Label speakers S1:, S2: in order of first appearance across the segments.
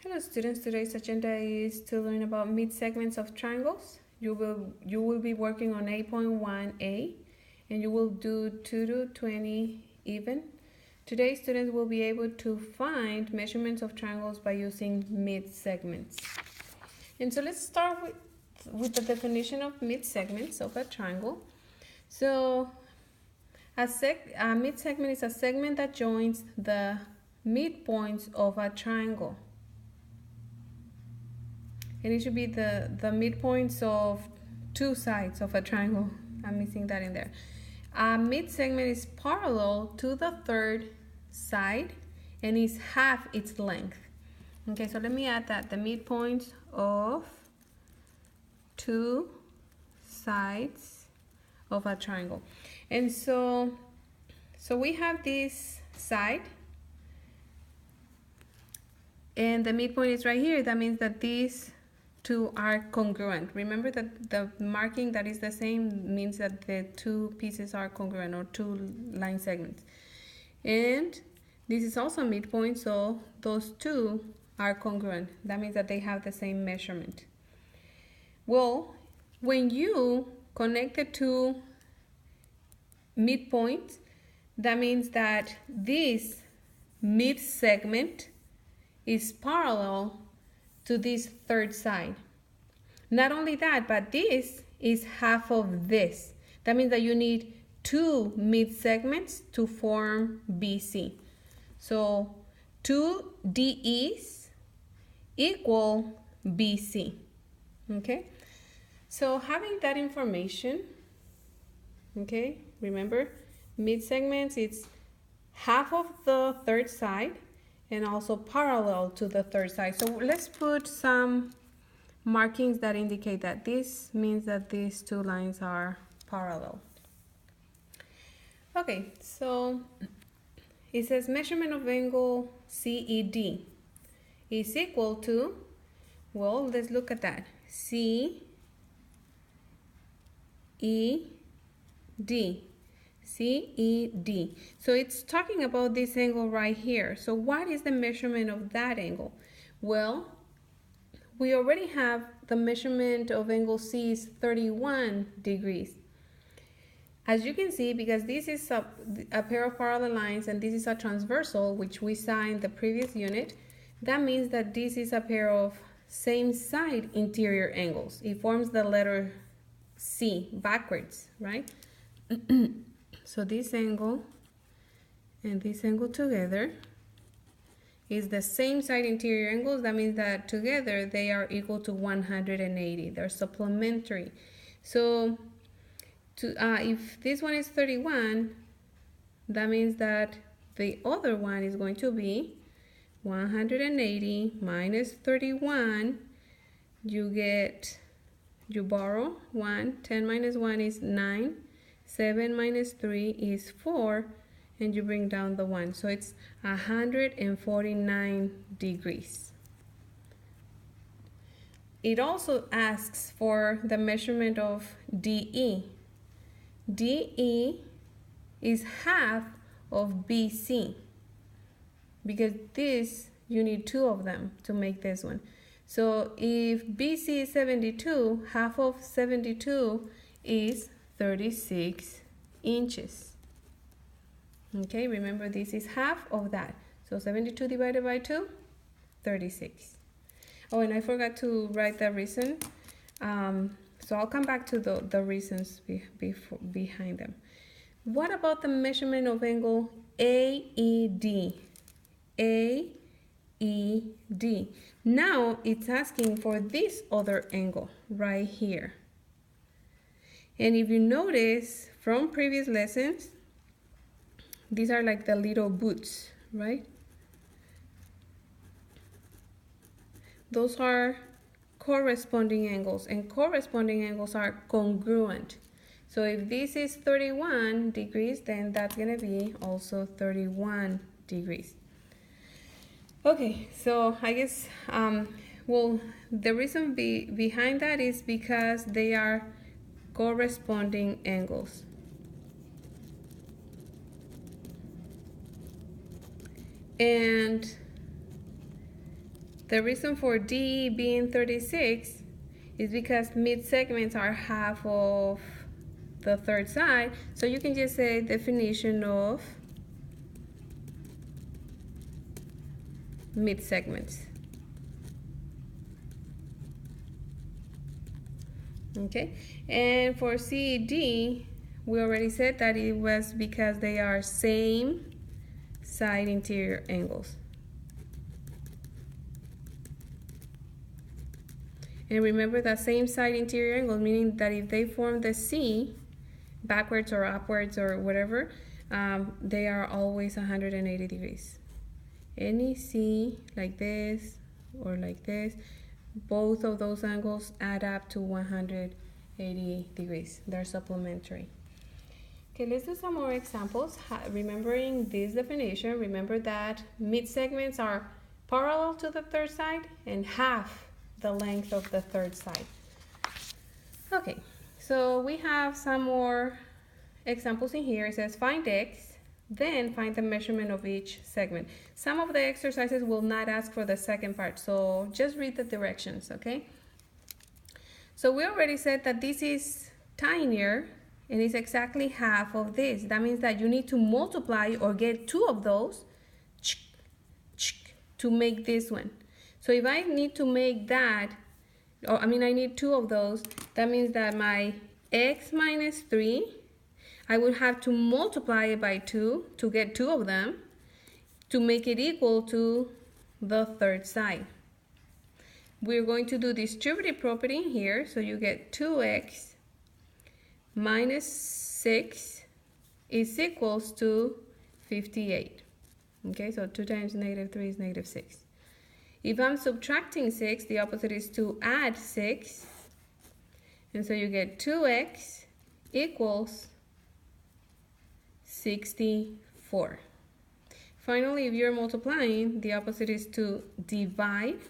S1: Hello students, today's agenda is to learn about mid-segments of triangles. You will be working on 8.1a and you will do 2 to 20 even. Today students will be able to find measurements of triangles by using mid-segments. And so let's start with the definition of mid-segments of a triangle. So a mid-segment is a segment that joins the midpoints of a triangle. And it should be the midpoints of two sides of a triangle. I'm missing that in there. A mid-segment is parallel to the third side and is half its length. Okay, so let me add that. The midpoints of two sides of a triangle. And so we have this side and the midpoint is right here. That means that these two are congruent. Remember that the marking that is the same means that the two pieces are congruent, or two line segments. And this is also a midpoint, so those two are congruent. That means that they have the same measurement. Well, when you connect the two midpoints, that means that this mid segment is parallel to this third side. Not only that, but this is half of this. That means that you need two mid segments to form BC. So 2 DEs equal BC. Okay? So having that information, okay, remember, mid segments, it's half of the third side and also parallel to the third side. So let's put some markings that indicate that this means that these two lines are parallel. Okay, so it says measurement of angle CED is equal to, well, let's look at that. CED. CED. So it's talking about this angle right here. So what is the measurement of that angle? Well, we already have the measurement of angle C is 31 degrees. As you can see, because this is a pair of parallel lines and this is a transversal, which we saw in the previous unit, that means that this is a pair of same side interior angles. It forms the letter C backwards, right? So this angle and this angle together is the same side interior angles. That means that together they are equal to 180. They're supplementary. So if this one is 31, that means that the other one is going to be 180 minus 31. You borrow 1. 10 minus 1 is 9. 7 minus 3 is 4, and you bring down the 1. So it's 149 degrees. It also asks for the measurement of DE. DE is half of BC, because this, you need two of them to make this one. So if BC is 72, half of 72 is 36 inches. Okay, remember this is half of that. So 72 divided by 2, 36. Oh, and I forgot to write the reason. So I'll come back to the reasons behind them. What about the measurement of angle AED? AED. Now it's asking for this other angle right here. And if you notice from previous lessons, these are like the little boots, right? Those are corresponding angles, and corresponding angles are congruent. So if this is 31 degrees, then that's gonna be also 31 degrees. Okay, so I guess, well, the reason behind that is because they are corresponding angles. And The reason for D being 36 is because mid-segments are half of the third side. So you can just say definition of mid-segments. Okay, and for CD, we already said that it was because they are same side interior angles. And remember that same side interior angle, meaning that if they form the C, backwards or upwards or whatever, they are always 180 degrees. Any C like this or like this, both of those angles add up to 180 degrees. They're supplementary. Okay, let's do some more examples. Remembering this definition, remember that mid-segments are parallel to the third side and half the length of the third side. Okay, so we have some more examples in here. It says find X, then find the measurement of each segment. Some of the exercises will not ask for the second part, so just read the directions, okay? So we already said that this is tinier and it's exactly half of this. That means that you need to multiply or get two of those to make this one. So if I need to make that, or I need two of those, that means that my X minus 3, I would have to multiply it by 2 to get two of them to make it equal to the third side. We're going to do distributive property here, so you get 2x minus 6 is equals to 58. Okay, so 2 times negative 3 is negative 6. If I'm subtracting 6, the opposite is to add 6. And so you get 2x equals 64. Finally, if you're multiplying, the opposite is to divide.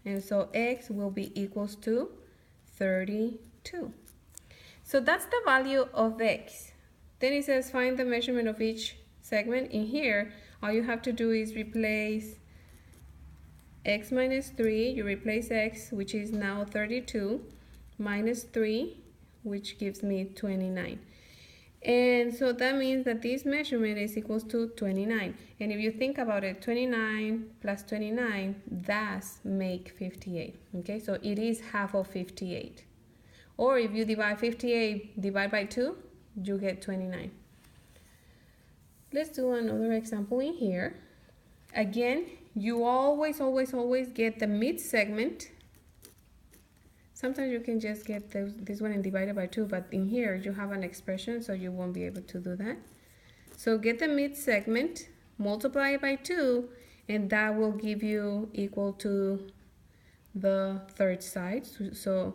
S1: And so x will be equals to 32. So that's the value of x. Then it says find the measurement of each segment. In here, all you have to do is replace x minus 3, you replace x, which is now 32, minus 3, which gives me 29. And so that means that this measurement is equals to 29. And if you think about it, 29 plus 29 does make 58. Okay, so it is half of 58. Or if you divide 58, divide by 2, you get 29. Let's do another example in here. Again, you always get the mid-segment. Sometimes you can just get this one and divide it by 2, but in here you have an expression, so you won't be able to do that. So get the mid-segment, multiply it by 2, and that will give you equal to the third side. So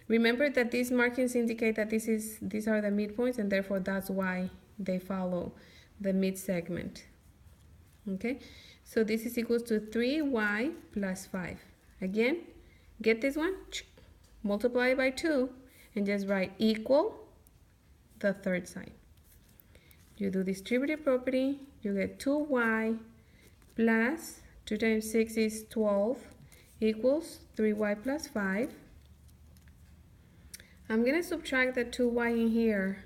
S1: remember that these markings indicate that these are the midpoints, and therefore that's why they follow the mid-segment. Okay, so this is equals to 3y plus 5. Again, get this one, multiply by 2, and just write equal the third side. You do distributive property, you get 2y plus 2 times 6 is 12 equals 3y plus 5. I'm going to subtract the 2y in here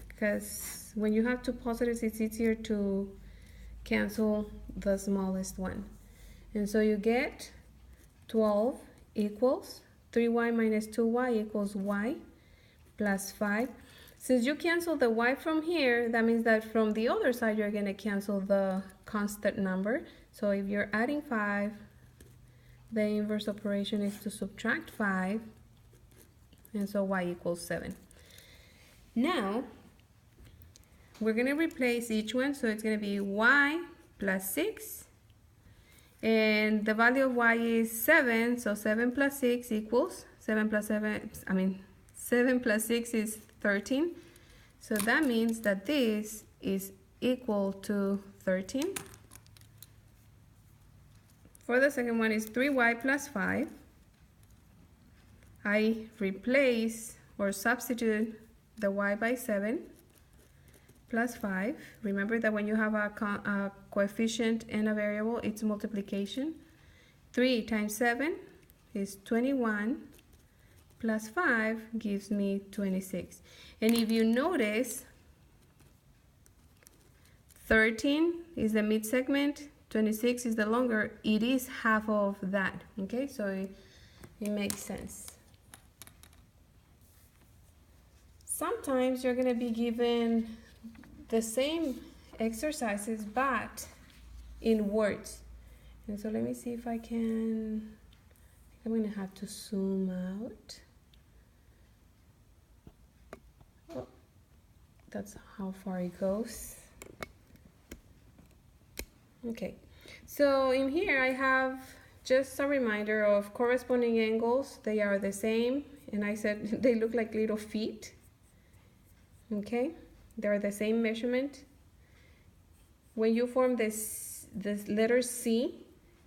S1: because when you have two positives, it's easier to cancel the smallest one. And so you get 12 equals 3y minus 2y equals y plus 5. Since you cancel the y from here, that means that from the other side you're going to cancel the constant number. So if you're adding 5, the inverse operation is to subtract 5, and so y equals 7. Now we're going to replace each one, so it's going to be y plus 6, and the value of y is 7, so 7 plus 6 equals 7 plus 6 is 13. So that means that this is equal to 13. For the second one is 3y plus 5. I replace or substitute the y by 7 plus 5. Remember that when you have a coefficient and a variable, it's multiplication. 3 times 7 is 21, plus 5 gives me 26. And if you notice, 13 is the mid-segment, 26 is the longer, it is half of that, okay? So it makes sense. Sometimes you're gonna be given the same exercises, but in words. And so let me see if I can, I'm gonna have to zoom out. Oh, that's how far it goes. Okay, so in here I have just a reminder of corresponding angles. They are the same, and I said they look like little feet. Okay, they're the same measurement. When you form this letter C,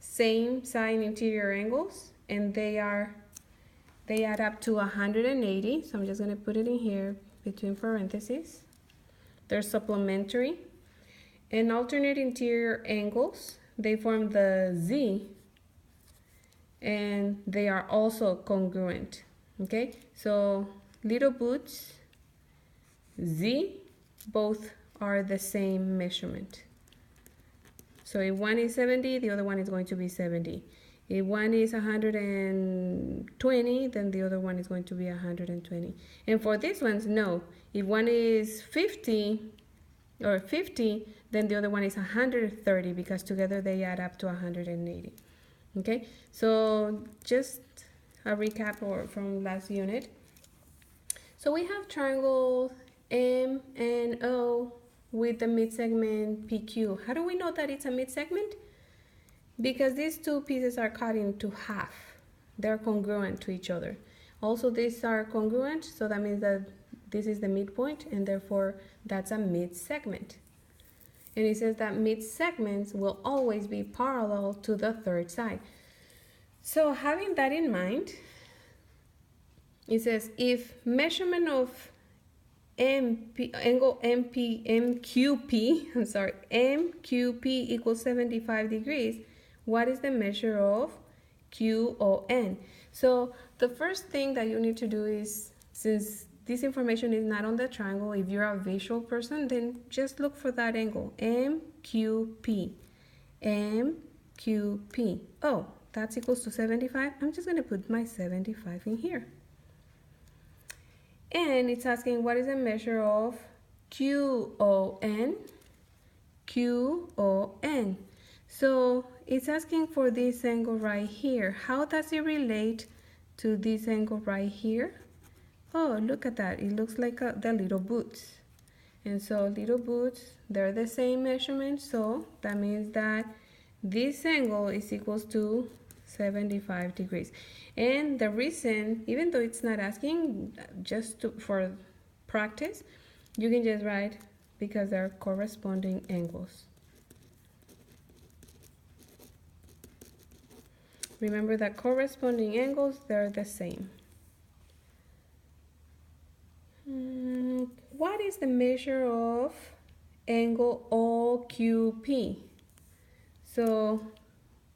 S1: same side interior angles, and they add up to 180. So I'm just gonna put it in here between parentheses. They're supplementary. And alternate interior angles, they form the Z, and they are also congruent. Okay, so little boots, Z, both are the same measurement. So if one is 70, the other one is going to be 70. If one is 120, then the other one is going to be 120. And for these ones, no. If one is 50, then the other one is 130, because together they add up to 180. Okay, so just a recap from last unit. So we have triangle M and O with the mid-segment PQ. How do we know that it's a mid-segment? Because these two pieces are cut into half. They're congruent to each other. Also, these are congruent, so that means that this is the midpoint, and therefore that's a mid-segment. And it says that mid-segments will always be parallel to the third side. So having that in mind, it says if measurement of angle MQP equals 75 degrees, what is the measure of QON? So the first thing that you need to do is, since this information is not on the triangle, if you're a visual person, then just look for that angle, MQP. MQP. Oh, that's equals to 75. I'm just going to put my 75 in here. And it's asking what is the measure of QON? QON. So it's asking for this angle right here. How does it relate to this angle right here? Oh, look at that. It looks like the little boots. And so little boots, they're the same measurement. So that means that this angle is equals to 75 degrees. And the reason, even though it's not asking, for practice, you can just write because they're corresponding angles. Remember that corresponding angles, they're the same. What is the measure of angle OQP? So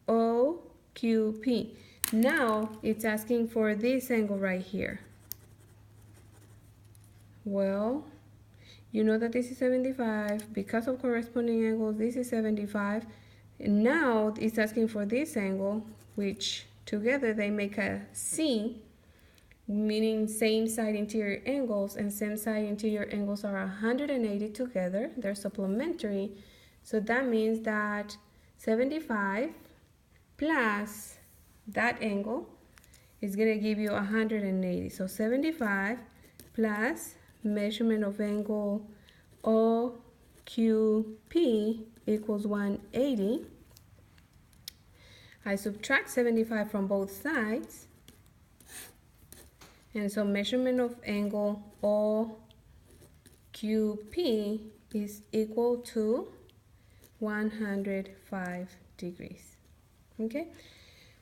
S1: OQP. Now it's asking for this angle right here. Well, you know that this is 75. Because of corresponding angles, this is 75. And now it's asking for this angle, which together they make a C, meaning same side interior angles, and same side interior angles are 180 together. They're supplementary. So that means that 75 plus that angle is going to give you 180. So 75 plus measurement of angle OQP equals 180. I subtract 75 from both sides. And so measurement of angle OQP is equal to 105 degrees. Okay,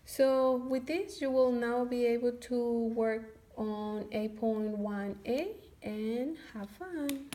S1: so with this you will now be able to work on 8.1a and have fun.